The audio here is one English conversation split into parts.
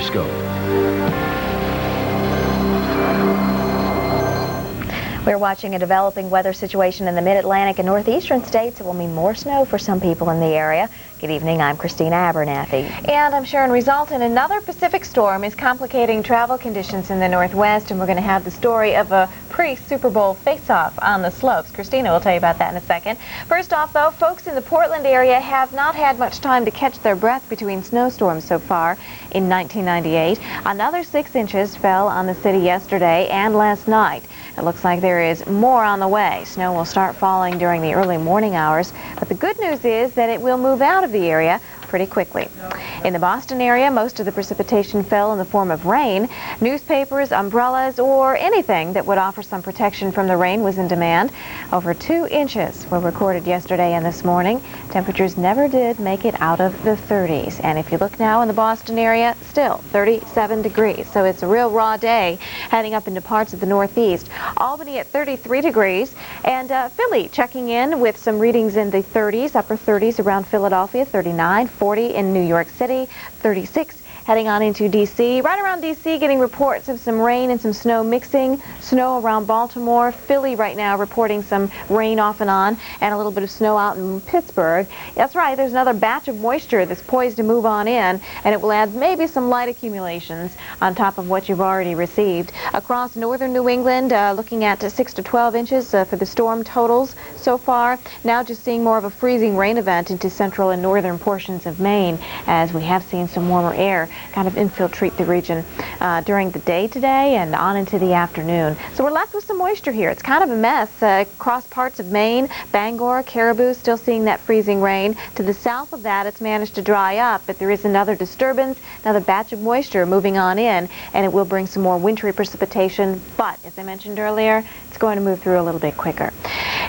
Wetherscope. We're watching a developing weather situation in the mid-Atlantic and northeastern states. It will mean more snow for some people in the area. Good evening, I'm Christina Abernathy. And I'm Sharon Resulton. Another Pacific storm is complicating travel conditions in the northwest, and we're going to have the story of a pre-Super Bowl face-off on the slopes. Christina will tell you about that in a second. First off, though, folks in the Portland area have not had much time to catch their breath between snowstorms so far in 1998. Another 6 inches fell on the city yesterday and last night. It looks like there is more on the way. Snow will start falling during the early morning hours, but the good news is that it will move out of the area pretty quickly. In the Boston area, most of the precipitation fell in the form of rain. Newspapers, umbrellas, or anything that would offer some protection from the rain was in demand. Over 2 inches were recorded yesterday and this morning. Temperatures never did make it out of the 30s. And if you look now in the Boston area, still 37 degrees. So it's a real raw day heading up into parts of the northeast. Albany at 33 degrees. And Philly checking in with some readings in the 30s, upper 30s around Philadelphia, 39, 40 in New York City, 36 heading on into D.C. Right around D.C. getting reports of some rain and some snow mixing. Snow around Baltimore. Philly right now reporting some rain off and on, and a little bit of snow out in Pittsburgh. That's right, there's another batch of moisture that's poised to move on in, and it will add maybe some light accumulations on top of what you've already received. Across northern New England, looking at 6 to 12 inches for the storm totals so far. Now just seeing more of a freezing rain event into central and northern portions of Maine, as we have seen some warmer air kind of infiltrate the region during the day today and on into the afternoon. So we're left with some moisture here. It's kind of a mess across parts of Maine, Bangor, Caribou, still seeing that freezing rain. To the south of that, it's managed to dry up, but there is another disturbance, another batch of moisture moving on in, and it will bring some more wintry precipitation. But as I mentioned earlier, it's going to move through a little bit quicker.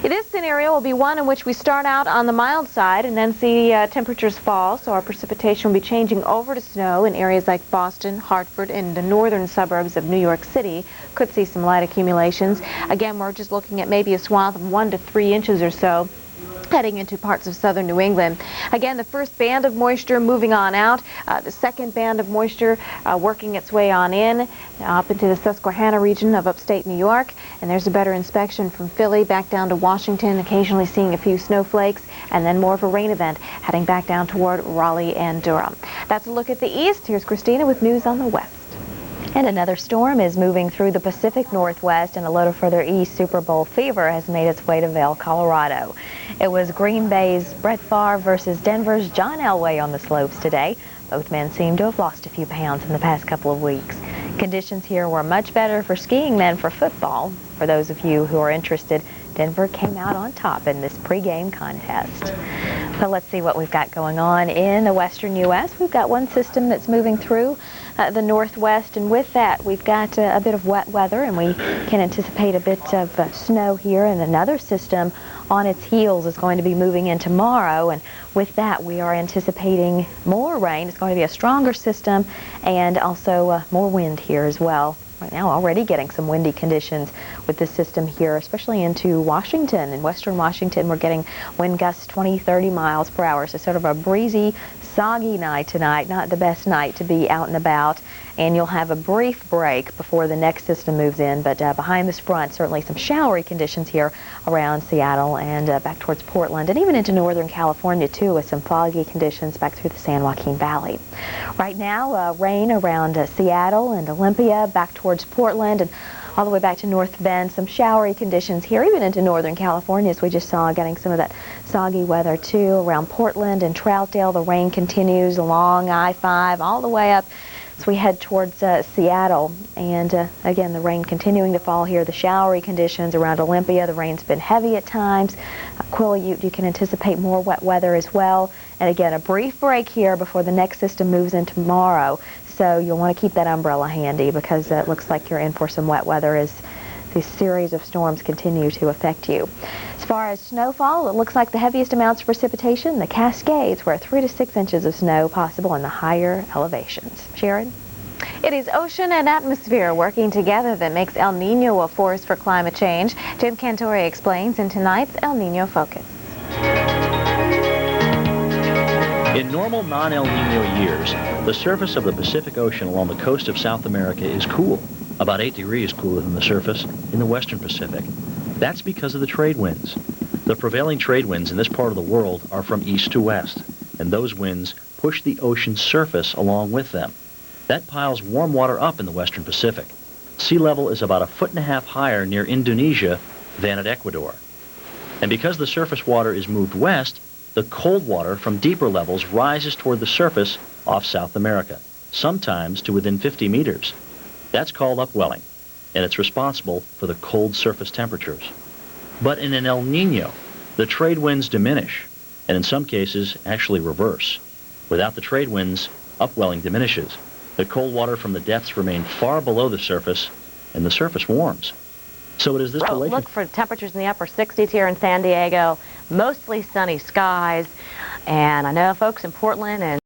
This scenario will be one in which we start out on the mild side and then see temperatures fall, so our precipitation will be changing over to snow in areas like Boston, Hartford, and the northern suburbs of New York City. Could see some light accumulations. Again, we're just looking at maybe a swath of 1 to 3 inches or so heading into parts of southern New England. Again, the first band of moisture moving on out, the second band of moisture working its way on in, up into the Susquehanna region of upstate New York, and there's a better inspection from Philly back down to Washington, occasionally seeing a few snowflakes, and then more of a rain event heading back down toward Raleigh and Durham. That's a look at the east. Here's Christina with news on the west. And another storm is moving through the Pacific Northwest, and a little further east, Super Bowl fever has made its way to Vail, Colorado. It was Green Bay's Brett Favre versus Denver's John Elway on the slopes today. Both men seem to have lost a few pounds in the past couple of weeks. Conditions here were much better for skiing than for football. For those of you who are interested, Denver came out on top in this pregame contest. So let's see what we've got going on in the western U.S. We've got one system that's moving through the northwest, and with that we've got a bit of wet weather, and we can anticipate a bit of snow here, and another system on its heels is going to be moving in tomorrow, and with that we are anticipating more rain. It's going to be a stronger system, and also more wind here as well. Right now already getting some windy conditions with this system here, especially into Washington. In western Washington, we're getting wind gusts 20-30 miles per hour, so sort of a breezy, soggy night tonight. Not the best night to be out and about, and you'll have a brief break before the next system moves in, but behind this front, certainly some showery conditions here around Seattle and back towards Portland, and even into northern California too, with some foggy conditions back through the San Joaquin Valley. Right now, rain around Seattle and Olympia, back towards Portland, and all the way back to North Bend. Some showery conditions here, even into northern California, as we just saw, getting some of that soggy weather too. Around Portland and Troutdale, the rain continues along I-5 all the way up as we head towards Seattle. And again, the rain continuing to fall here. The showery conditions around Olympia, the rain's been heavy at times. Quileute, you can anticipate more wet weather as well. And again, a brief break here before the next system moves in tomorrow. So you'll want to keep that umbrella handy, because it looks like you're in for some wet weather as this series of storms continue to affect you. As far as snowfall, it looks like the heaviest amounts of precipitation, the Cascades, where 3 to 6 inches of snow possible in the higher elevations. Sharon? It is ocean and atmosphere working together that makes El Nino a force for climate change. Jim Cantore explains in tonight's El Nino Focus. In normal non-El Nino years, the surface of the Pacific Ocean along the coast of South America is cool, about 8 degrees cooler than the surface in the western Pacific. That's because of the trade winds. The prevailing trade winds in this part of the world are from east to west, and those winds push the ocean's surface along with them. That piles warm water up in the western Pacific. Sea level is about 1.5 feet higher near Indonesia than at Ecuador. And because the surface water is moved west, the cold water from deeper levels rises toward the surface off South America, sometimes to within 50 meters. That's called upwelling, and it's responsible for the cold surface temperatures. But in an El Nino, the trade winds diminish, and in some cases actually reverse. Without the trade winds, upwelling diminishes. The cold water from the depths remain far below the surface, and the surface warms. So it is this relationship. Look for temperatures in the upper 60s here in San Diego, mostly sunny skies, and I know folks in Portland and